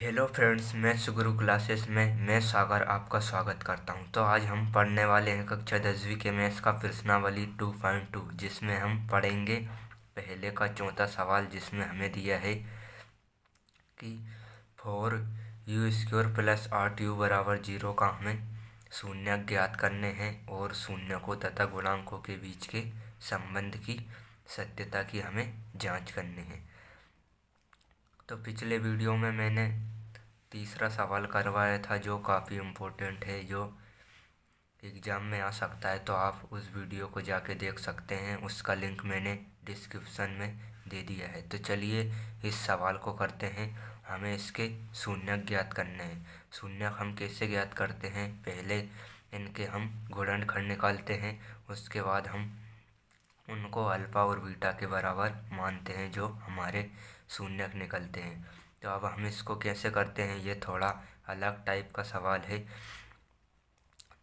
Hello friends, मैं सुगुरु classes में मैं सागर आपका स्वागत करता हूं। तो आज हम पढ़ने वाले हैं कक्षा 10वीं के मैथ्स का प्रश्नावली 2.2, जिसमें हम पढ़ेंगे पहले का चौथा सवाल, जिसमें हमें दिया है कि 4u² प्लस 8u बराबर 0 का हमें शून्य ज्ञात करने हैं और शून्य को तथा गुणांकों के बीच के संबंध की सत्यता की हमें जांच करनी है। तो पिछले वीडियो में मैंने तीसरा सवाल करवाया था, जो काफ़ी इम्पोर्टेंट है, जो एग्ज़ाम में आ सकता है। तो आप उस वीडियो को जाके देख सकते हैं, उसका लिंक मैंने डिस्क्रिप्शन में दे दिया है। तो चलिए इस सवाल को करते हैं। हमें इसके शून्य ज्ञात करने हैं। शून्य हम कैसे ज्ञात करते हैं? पहले इनके हम गुणनखंड निकालते हैं, उसके बाद हम उनको अल्फ़ा और बीटा के बराबर मानते हैं, जो हमारे शून्यक निकलते हैं। तो अब हम इसको कैसे करते हैं, ये थोड़ा अलग टाइप का सवाल है।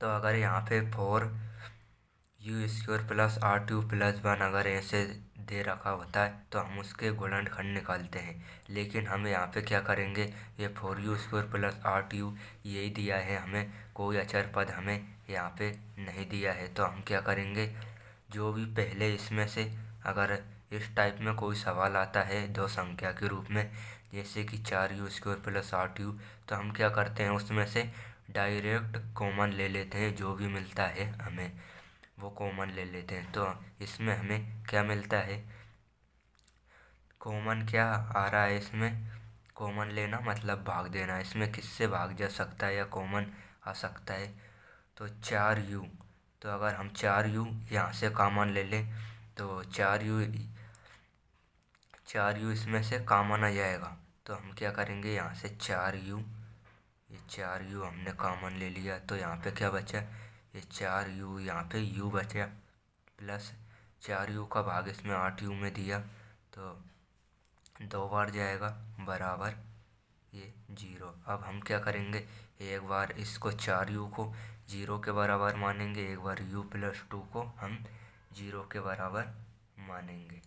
तो अगर यहाँ पे 4u² प्लस 8u प्लस 1 अगर ऐसे दे रखा होता है तो हम उसके गुणनखंड निकालते हैं। लेकिन हम यहाँ पे क्या करेंगे, ये 4u² प्लस 8u यही दिया है हमें, कोई अचर पद हमें यहाँ पे नहीं दिया है। तो हम क्या करेंगे, जो भी पहले इसमें से अगर इस टाइप में कोई सवाल आता है दो संख्या के रूप में, जैसे कि 4u² प्लस 8u, तो हम क्या करते हैं, उसमें से डायरेक्ट कॉमन ले लेते हैं। जो भी मिलता है हमें वो कॉमन ले लेते हैं। तो इसमें हमें क्या मिलता है, कॉमन क्या आ रहा है इसमें, कॉमन लेना मतलब भाग देना। इसमें किससे भाग जा सकता है या कॉमन आ सकता है, तो 4u। तो अगर हम 4u यहाँ से कॉमन ले लें तो 4u इसमें से कॉमन आ जाएगा। तो हम क्या करेंगे, यहाँ से 4u, ये 4u हमने कॉमन ले लिया, तो यहाँ पे क्या बचा, ये 4u, यहाँ पे u बचा, प्लस 4u का भाग इसमें 8u में दिया, तो 2 बार जाएगा, बराबर ये 0। अब हम क्या करेंगे, एक बार इसको 4u को 0 के बराबर मानेंगे, एक बार u प्लस 2 को हम 0 के बराबर मानेंगे।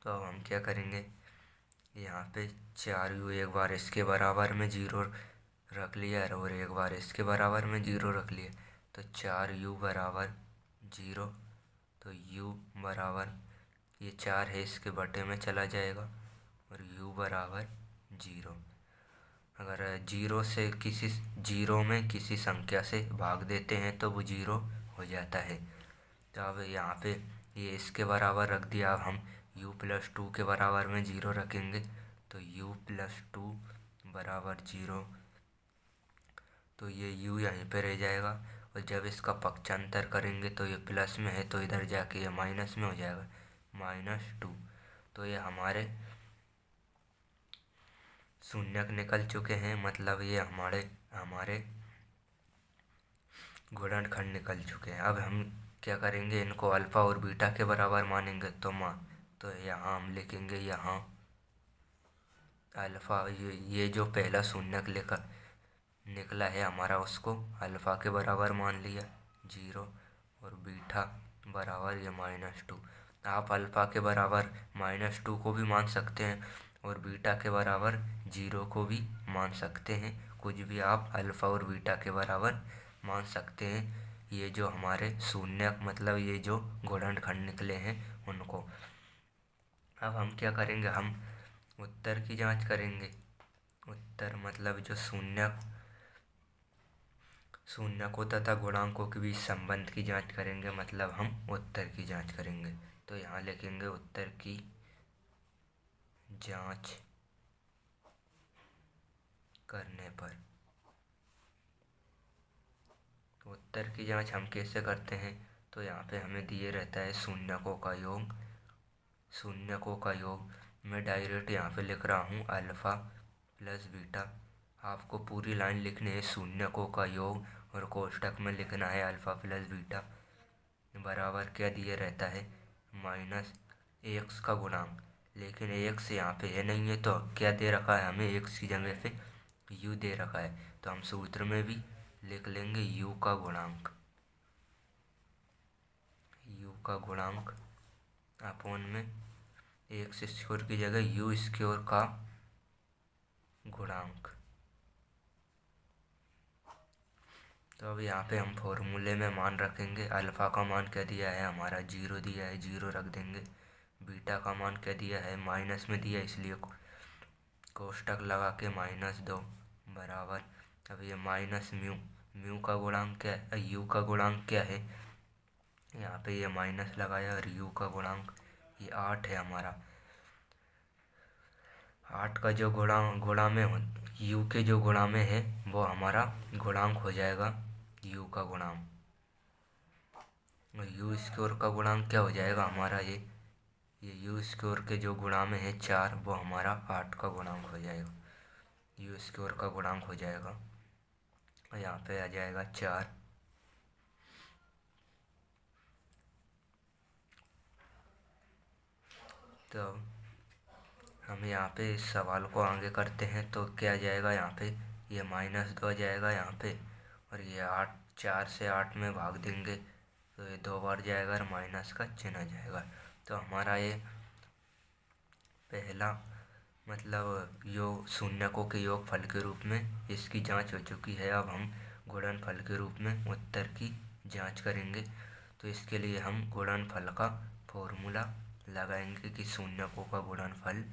तो अब हम क्या करेंगे, यहाँ पे 4u एक बार इसके बराबर में 0 रख लिया और एक बार इसके बराबर में 0 रख लिया, तो 4u बराबर 0। तो u बराबर, ये 4 है इसके बटे में चला जाएगा और u बराबर 0। अगर 0 से किसी 0 में किसी संख्या से भाग देते हैं तो वो 0 हो जाता है। तो अब यहाँ पे ये इसके बराबर रख दिया। अब हम u प्लस 2 के बराबर में 0 रखेंगे, तो u प्लस 2 बराबर 0। तो ये u यहीं पे रह जाएगा, और जब इसका पक्षांतर करेंगे तो ये प्लस में है, तो इधर जाके ये माइनस में हो जाएगा, -2। तो ये हमारे शून्यक निकल चुके हैं, मतलब ये हमारे गुणनखंड निकल चुके हैं। अब हम क्या करेंगे, इनको अल्फ़ा और बीटा के बराबर मानेंगे, तो यहाँ हम लिखेंगे, यहाँ अल्फ़ा, ये जो पहला शून्यक निकला है हमारा, उसको अल्फ़ा के बराबर मान लिया 0, और बीटा बराबर ये -2। आप अल्फ़ा के बराबर -2 को भी मान सकते हैं और बीटा के बराबर 0 को भी मान सकते हैं। कुछ भी आप अल्फ़ा और बीटा के बराबर मान सकते हैं। ये जो हमारे शून्यक मतलब ये जो गुणनखंड निकले हैं उनको। अब हम क्या करेंगे, हम उत्तर की जांच करेंगे। उत्तर मतलब जो शून्यकों तथा गुणांकों के बीच संबंध की जांच करेंगे, मतलब हम उत्तर की जांच करेंगे। तो यहाँ लिखेंगे उत्तर की जांच करने पर। उत्तर की जांच हम कैसे करते हैं, तो यहाँ पे हमें दिए रहता है शून्यकों का योग। शून्यकों का योग मैं डायरेक्ट यहाँ पे लिख रहा हूँ अल्फ़ा प्लस बीटा। आपको पूरी लाइन लिखनी है शून्यकों का योग, और कोष्ठक में लिखना है अल्फ़ा प्लस बीटा बराबर क्या दिए रहता है, -x का गुणांक। लेकिन x यहाँ पे है नहीं है, तो क्या दे रखा है हमें, x की जगह पे u दे रखा है। तो हम सूत्र में भी लिख लेंगे u का गुणांक, u का गुणांक अपॉन में x² की जगह u² का तो अब यहाँ पे हम फॉर्मूले में मान रखेंगे। अल्फ़ा का मान क्या दिया है हमारा, 0 दिया है, 0 रख देंगे। बीटा का मान क्या दिया है, माइनस में दिया, इसलिए कोष्टक लगा के -2 बराबर। अब ये माइनस म्यू, म्यू का गुणांक क्या है, यू का गुणांक क्या है, यहाँ पे ये माइनस लगाया, और यू का गुणांक ये 8 है हमारा। 8 का जो गुणा में हो, यू के जो गुणा में है वो हमारा गुणांक हो जाएगा यू का गुणांक। यू स्क्वायर का गुणांक क्या हो जाएगा हमारा, ये यू स्क्वायर के जो गुणा में है 4, वो हमारा 8 का गुणांक हो जाएगा। यू स्क्वायर का गुणांक हो जाएगा, और यहाँ पे आ जाएगा 4। तो हम यहाँ पे इस सवाल को आगे करते हैं, तो क्या आ जाएगा यहाँ पे, ये -2 आ जाएगा यहाँ पे, और ये 8, 4 से 8 में भाग देंगे तो ये 2 बार जाएगा और माइनस का चिन्ह आ जाएगा। तो हमारा ये पहला मतलब योग शून्यकों के योगफल के रूप में इसकी जांच हो चुकी है। अब हम गुणनफल के रूप में उत्तर की जांच करेंगे। तो इसके लिए हम गुणनफल का फॉर्मूला लगाएंगे कि शून्यकों का गुणनफल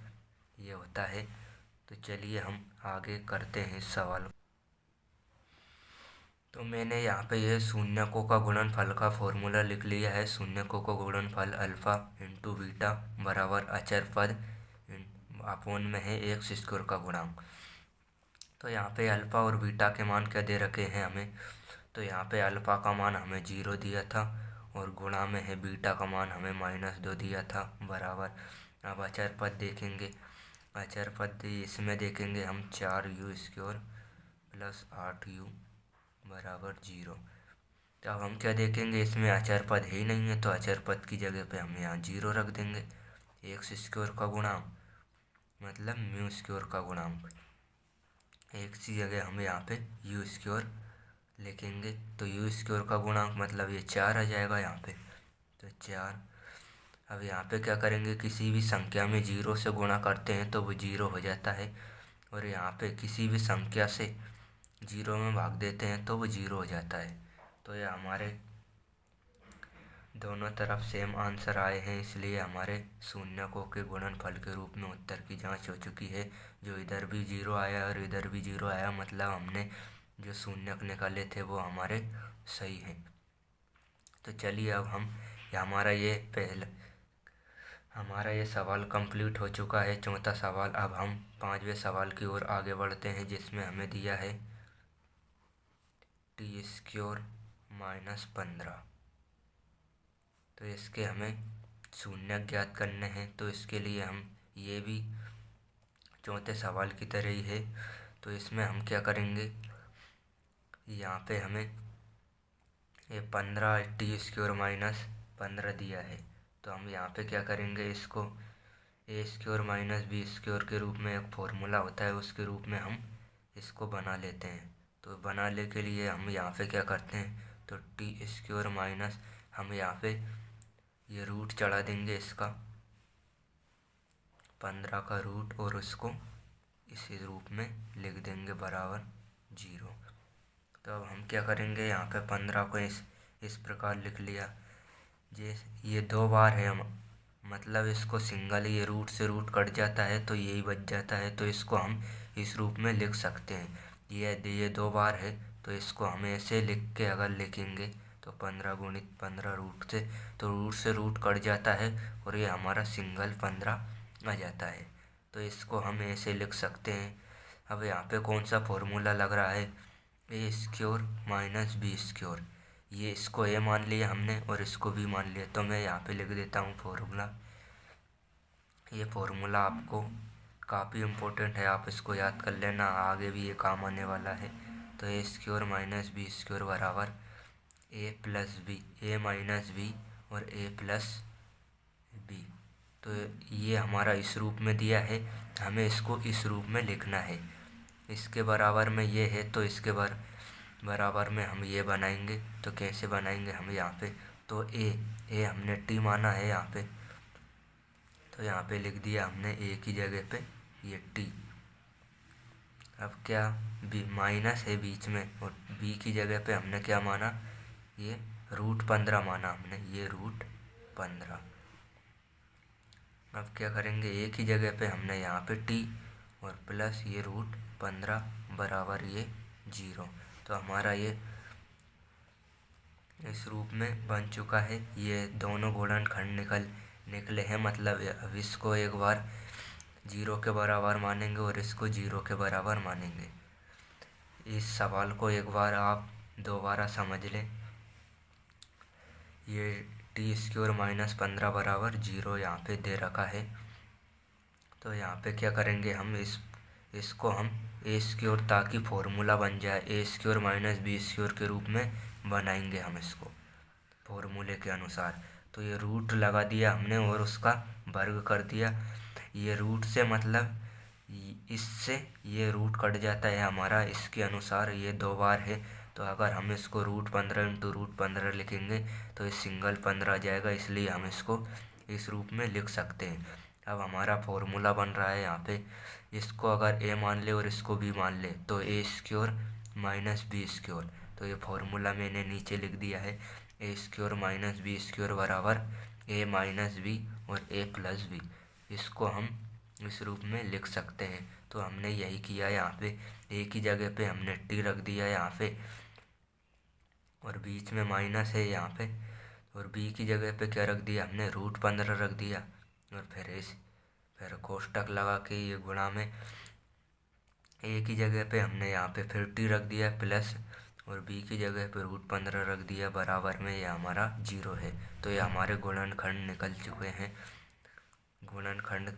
ये होता है। तो चलिए हम आगे करते हैं इस सवाल। तो मैंने यहाँ पे ये शून्यकों का गुणनफल का फॉर्मूला लिख लिया है। शून्यकों का गुणनफल अल्फ़ा इंटू बीटा बराबर अचर पद अपोन में है एक्स स्क्वायर का गुणांक। तो यहाँ पे अल्फ़ा और बीटा के मान क्या दे रखे हैं हमें, तो यहाँ पे अल्फ़ा का मान हमें 0 दिया था, और गुणा में है बीटा का मान हमें -2 दिया था बराबर। अब अचर पद देखेंगे, अचर पद इसमें देखेंगे हम 4u स्क्वायर प्लस 8u बराबर 0। तो अब हम क्या देखेंगे, इसमें अचर पद ही नहीं है, तो अचर पद की जगह पे हम यहाँ 0 रख देंगे। एक्स स्क्वायर का गुणांक मतलब म्यू स्क्वायर का गुणांक, एक्स की जगह हम यहाँ पे यू स्क्वायर लिखेंगे। तो यू स्क्वायर का गुणांक मतलब ये 4 आ जाएगा यहाँ पे, तो 4। अब यहाँ पे क्या करेंगे, किसी भी संख्या में 0 से गुणा करते हैं तो वो 0 हो जाता है, और यहाँ पे किसी भी संख्या से 0 में भाग देते हैं तो वो 0 हो जाता है। तो ये हमारे दोनों तरफ सेम आंसर आए हैं, इसलिए हमारे शून्यकों के गुणनफल के रूप में उत्तर की जांच हो चुकी है। जो इधर भी 0 आया और इधर भी 0 आया, मतलब हमने जो शून्यक निकाले थे वो हमारे सही हैं। तो चलिए अब हम हमारा ये सवाल कंप्लीट हो चुका है, चौथा सवाल। अब हम 5वें सवाल की ओर आगे बढ़ते हैं, जिसमें हमें दिया है टी स्क्वायर -15। तो इसके हमें शून्य ज्ञात करने हैं। तो इसके लिए हम ये भी चौथे सवाल की तरह ही है। तो इसमें हम क्या करेंगे, यहाँ पे हमें ये 15 टी स्क्वायर -15 दिया है। तो हम यहाँ पे क्या करेंगे, इसको ए स्क्वायर बी स्क्वायर के रूप में एक फॉर्मूला होता है, उसके रूप में हम इसको बना लेते हैं। तो बनाने के लिए हम यहाँ पे क्या करते हैं, तो टी स्क्वायर माइनस हम यहाँ पे ये रूट चढ़ा देंगे इसका 15 का रूट, और उसको इसी रूप में लिख देंगे बराबर 0। तो अब हम क्या करेंगे, यहाँ पे 15 को इस प्रकार लिख लिया। ये 2 बार है, मतलब इसको सिंगल, ये रूट से रूट कट जाता है तो यही बच जाता है, तो इसको हम इस रूप में लिख सकते हैं। ये 2 बार है, तो इसको हम ऐसे लिख के अगर लिखेंगे तो 15 गुणित 15 रूट से, तो रूट से रूट कट जाता है और ये हमारा सिंगल 15 आ जाता है। तो इसको हम ऐसे लिख सकते हैं। अब यहाँ पे कौन सा फॉर्मूला लग रहा है, ए स्क्वायर माइनस बी स्क्वायर। ये इसको ए मान लिया हमने और इसको बी मान लिया, तो मैं यहाँ पे लिख देता हूँ फॉर्मूला। ये फॉर्मूला आपको काफ़ी इम्पोर्टेंट है, आप इसको याद कर लेना, आगे भी ये काम आने वाला है। तो ए स्क्वायर माइनस बी स्क्वायर बराबर ए प्लस बी, ए माइनस बी और ए प्लस बी। तो ये हमारा इस रूप में दिया है, हमें इसको इस रूप में लिखना है। इसके बराबर में ये है, तो इसके बराबर में हम ये बनाएंगे। तो कैसे बनाएंगे हम यहाँ पे, तो ए हमने टी माना है यहाँ पे, तो यहाँ पे लिख दिया हमने ए की जगह पे ये टी। अब क्या बी माइनस है बीच में और बी की जगह पे हमने क्या माना, ये √15 माना हमने, ये √15। अब क्या करेंगे, ए की जगह पे हमने यहाँ पे टी और प्लस ये √15 बराबर ये 0। तो हमारा ये इस रूप में बन चुका है। ये दोनों गुणनखंड निकले हैं, मतलब अब इसको एक बार 0 के बराबर मानेंगे और इसको 0 के बराबर मानेंगे। इस सवाल को एक बार आप दोबारा समझ लें। ये t² -15 बराबर 0 यहाँ पे दे रखा है। तो यहाँ पे क्या करेंगे हम, इसको हम a² ताकि फॉर्मूला बन जाए, a² - b² के रूप में बनाएंगे हम इसको फॉर्मूले के अनुसार। तो ये रूट लगा दिया हमने और उसका वर्ग कर दिया। ये रूट से मतलब इससे ये रूट कट जाता है हमारा, इसके अनुसार ये 2 बार है। तो अगर हम इसको √15 × √15 लिखेंगे तो ये सिंगल 15 आ जाएगा, इसलिए हम इसको इस रूप में लिख सकते हैं। अब हमारा फॉर्मूला बन रहा है यहाँ पे, इसको अगर a मान ले और इसको b मान ले तो a² - b²। तो ये फॉर्मूला मैंने नीचे लिख दिया है, a² - b² बराबर a - b और a + b। इसको हम इस रूप में लिख सकते हैं। तो हमने यही किया है। यहाँ पे a की जगह पे हमने t रख दिया है यहाँ पे, और बीच में माइनस है यहाँ पे, और b की जगह पे क्या रख दिया हमने, √15 रख दिया। और फिर कोष्टक लगा के ये गुणा में a की जगह पे हमने यहाँ पे फिर t रख दिया प्लस, और b की जगह पे √15 रख दिया बराबर में ये हमारा 0 है। तो ये हमारे गुणनखंड निकल चुके हैं। गुणनखंड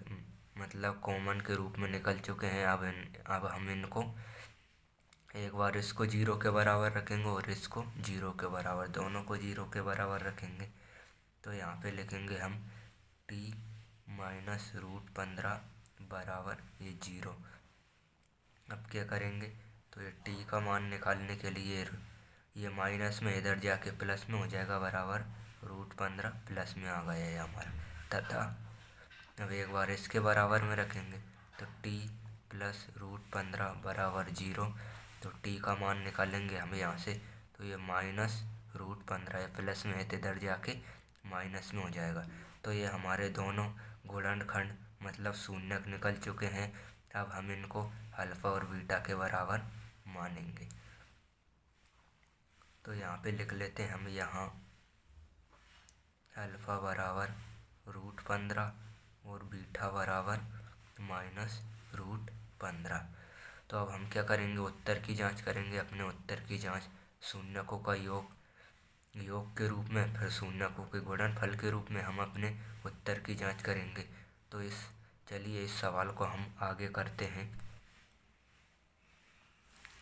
मतलब कॉमन के रूप में निकल चुके हैं। अब हम इनको एक बार इसको 0 के बराबर रखेंगे और इसको 0 के बराबर, दोनों को 0 के बराबर रखेंगे। तो यहाँ पे लिखेंगे हम t - √15 बराबर ये 0। अब क्या करेंगे, तो ये t का मान निकालने के लिए ये माइनस में इधर जाके प्लस में हो जाएगा, बराबर √15 प्लस में आ गया है हमारा। तथा अब एक बार इसके बराबर में रखेंगे तो t + √15 बराबर 0। तो t का मान निकालेंगे हम यहाँ से, तो ये -√15 प्लस में है तो इधर जाके माइनस में हो जाएगा। तो ये हमारे दोनों गुणनखंड मतलब शून्यक निकल चुके हैं। अब हम इनको अल्फ़ा और बीटा के बराबर मानेंगे। तो यहाँ पे लिख लेते हैं हम, यहाँ अल्फ़ा बराबर √15 और बीटा बराबर -√15। तो अब हम क्या करेंगे, उत्तर की जांच करेंगे। अपने उत्तर की जांच शून्यकों का योग के रूप में, फिर शून्यकों के गुणनफल के रूप में हम अपने उत्तर की जांच करेंगे। तो चलिए इस सवाल को हम आगे करते हैं।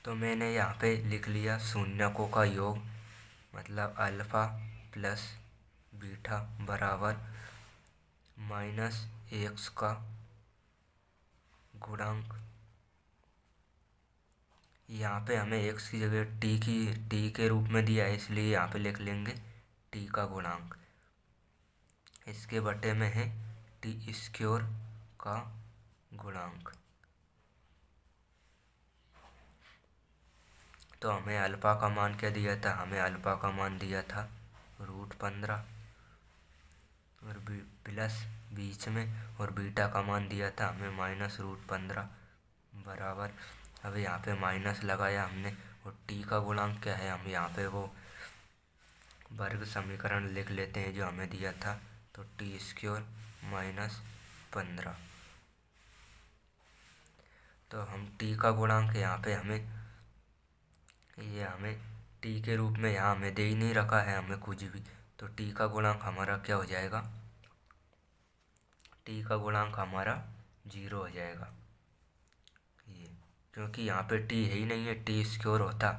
तो मैंने यहाँ पे लिख लिया शून्यकों का योग, मतलब अल्फ़ा प्लस बीटा बराबर -x का गुणांक। यहाँ पे हमें x की जगह t के रूप में दिया है, इसलिए यहाँ पे लिख लेंगे t का गुणांक। इसके बटे में है t² का गुणांक। तो हमें अल्फ़ा का मान क्या दिया था, हमें अल्फ़ा का मान दिया था √15 और प्लस बीच में, और बीटा का मान दिया था हमें -√15 बराबर। अब यहाँ पे माइनस लगाया हमने, और t का गुणांक क्या है, हम यहाँ पे वो वर्ग समीकरण लिख लेते हैं जो हमें दिया था। तो t² - 15। तो हम t का गुणांक यहाँ पे हमें t के रूप में यहाँ हमें दे ही नहीं रखा है हमें कुछ भी। तो t का गुणांक हमारा क्या हो जाएगा, t का गुणांक हमारा 0 हो जाएगा। ये क्योंकि यहाँ पे t है ही नहीं है, t² होता,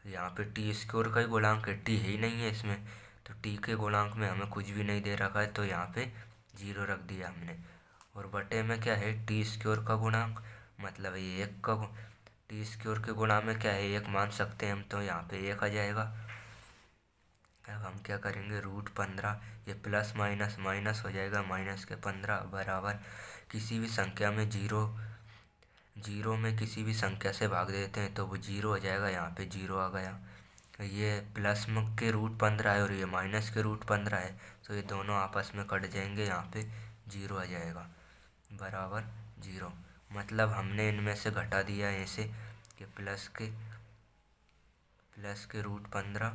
यहाँ पे t² का ही गुणांक है, t है ही नहीं है इसमें। तो t के गुणांक में हमें कुछ भी नहीं दे रखा है, तो यहाँ पे 0 रख दिया हमने। और बटे में क्या है, t² का गुणांक, मतलब ये 1 का t² के गुणा में क्या है, 1 मान सकते हैं हम, तो यहाँ पे 1 आ जाएगा। अब हम क्या करेंगे, √15 ये प्लस माइनस माइनस हो जाएगा, -के 15 बराबर किसी भी संख्या में 0 जीरो में किसी भी संख्या से भाग देते हैं तो वो जीरो हो जाएगा। यहाँ पे जीरो आ गया। ये प्लस में के रूट 15 है और ये माइनस के रूट 15 है, तो ये दोनों आपस में कट जाएंगे। यहाँ पे जीरो आ जाएगा बराबर जीरो। मतलब हमने इनमें से घटा दिया है ऐसे कि प्लस के रूट 15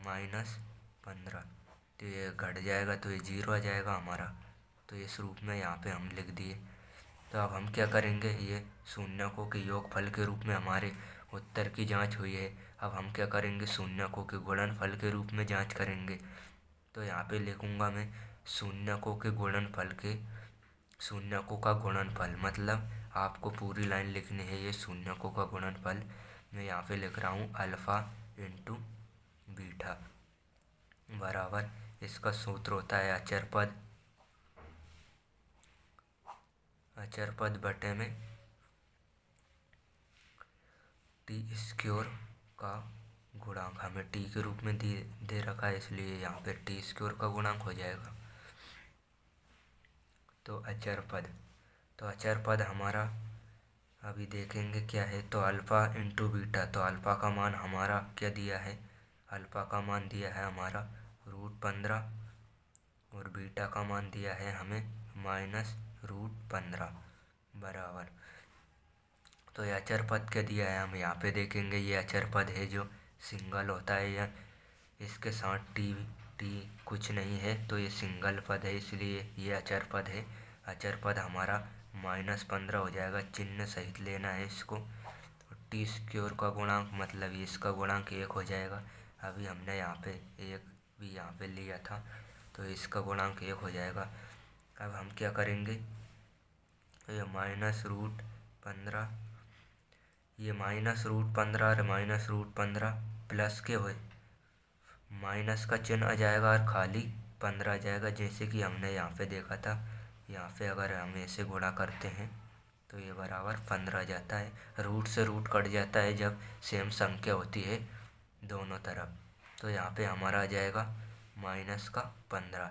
माइनस 15, तो ये घट जाएगा तो ये जीरो आ जाएगा हमारा। तो इस रूप में यहाँ पे हम लिख दिए। तो अब हम क्या करेंगे, ये शून्यकों के योगफल के रूप में हमारे उत्तर की जांच हुई है। अब हम क्या करेंगे, शून्यकों के गुणनफल के रूप में जांच करेंगे। तो यहाँ पे लिखूँगा मैं शून्यकों के गुणनफल के, शून्यकों का गुणनफल, मतलब आपको पूरी लाइन लिखनी है। ये शून्यकों का गुणनफल मैं यहाँ पे लिख रहा हूँ अल्फ़ा इंटू बीटा बराबर, इसका सूत्र होता है अचर पद बटे में टी स्क्योर का गुणांक। हमें टी के रूप में दे रखा है, इसलिए यहाँ पे टी स्क्योर का गुणांक हो जाएगा। तो अचर पद हमारा अभी देखेंगे क्या है। तो अल्फ़ा इंटू बीटा, तो अल्फ़ा का मान हमारा क्या दिया है, अल्फ़ा का मान दिया है हमारा √15 और बीटा का मान दिया है हमें -√15 बराबर। तो ये अचर पद क्या दिया है हम यहाँ पे देखेंगे। ये अचर पद है जो सिंगल होता है, या इसके साथ टी कुछ नहीं है, तो ये सिंगल पद है, इसलिए ये अचर पद है। अचर पद हमारा -15 हो जाएगा, चिन्ह सहित लेना है इसको। टी स्क्योर का गुणांक मतलब इसका गुणांक 1 हो जाएगा। अभी हमने यहाँ पे 1 भी यहाँ पे लिया था, तो इसका गुणांक 1 हो जाएगा। अब हम क्या करेंगे, तो ये -√15, ये -√15 और -√15 प्लस के हुए माइनस का चिन्ह आ जाएगा और खाली 15 आ जाएगा, जैसे कि हमने यहाँ पे देखा था। यहाँ पे अगर हम ऐसे गुणा करते हैं तो ये बराबर 15 आ जाता है। रूट से रूट कट जाता है जब सेम संख्या होती है दोनों तरफ। तो यहाँ पे हमारा आ जाएगा -15।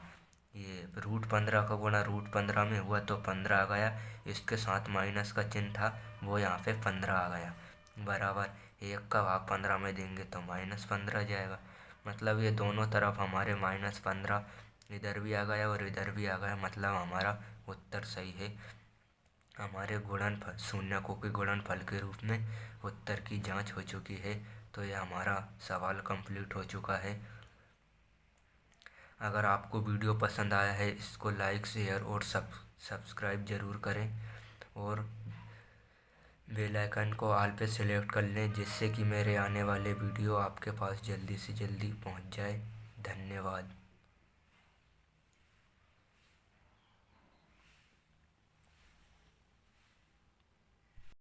ये √15 का गुणा √15 में हुआ तो 15 आ गया, इसके साथ माइनस का चिन्ह था वो यहाँ पे 15 आ गया बराबर। 1 का भाग 15 में देंगे तो -15 आ जाएगा। मतलब ये दोनों तरफ हमारे -15 इधर भी आ गया और इधर भी आ गया, मतलब हमारा उत्तर सही है। हमारे गुणनफल, शून्यकों के गुणनफल के रूप में उत्तर की जांच हो चुकी है। तो ये हमारा सवाल कंप्लीट हो चुका है। अगर आपको वीडियो पसंद आया है, इसको लाइक शेयर और सब्सक्राइब ज़रूर करें और बेल आइकन को ऑल पे सेलेक्ट कर लें, जिससे कि मेरे आने वाले वीडियो आपके पास जल्दी से जल्दी पहुंच जाए। धन्यवाद।